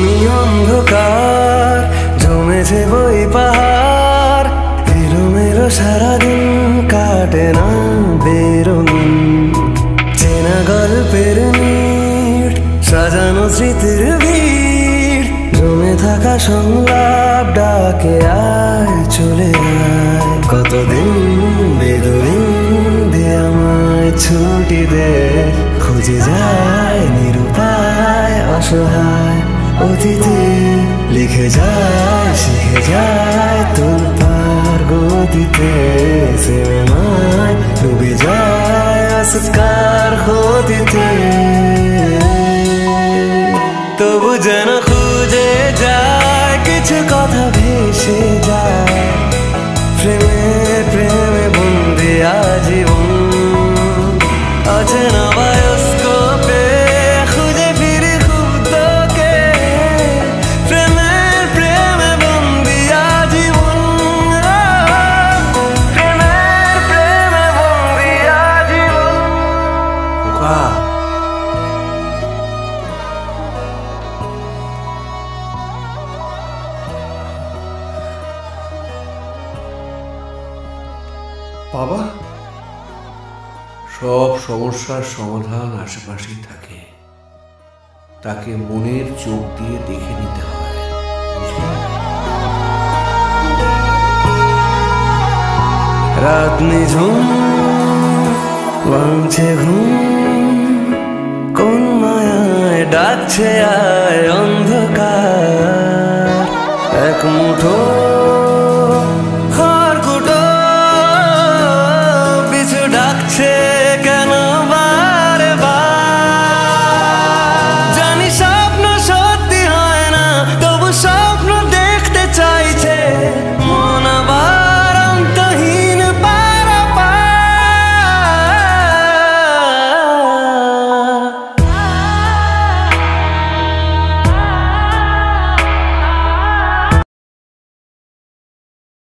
ঘনি অন্ধকার জমেছে বই পাহাড়, এলোমেলো সারাদিন কাটে না বেরোনি। চেনা গল্পের নিট সাজানো স্মৃতির ভিড়, জমে থাকা সংলাপ ডাকে আয় চলে আয়। কতদিন বেদুইন দিয়ে আমায় ছুটি দে, খুঁজে যায় নিরুপায় অসহায় অতিথি। লিখে যায় শিখে যায় তোলপার গতিতে, সিনেমায় ডুবে যায় আসকার গতিতে। তবু যেন খুঁজে যায় কিছু কথা ভেসে যায়, প্রেমে প্রেমে বন্দি আজীবন। অচেনা বায়োস্কোপে খুঁজে ফিরি খুব তোকে, প্রেমের প্রেমে বন্দি আজীবন। প্রেমের প্রেমে বন্দি আজীবন। বাবা, সব সমস্যার সমাধান আশেপাশেই থাকে, তাকে মনের চোখ দিয়ে দেখে নিতে হয়। রাত নিঝুম ভাঙছে ঘুম, কোন ডাকছে আয় অন্ধকার, এক মুঠো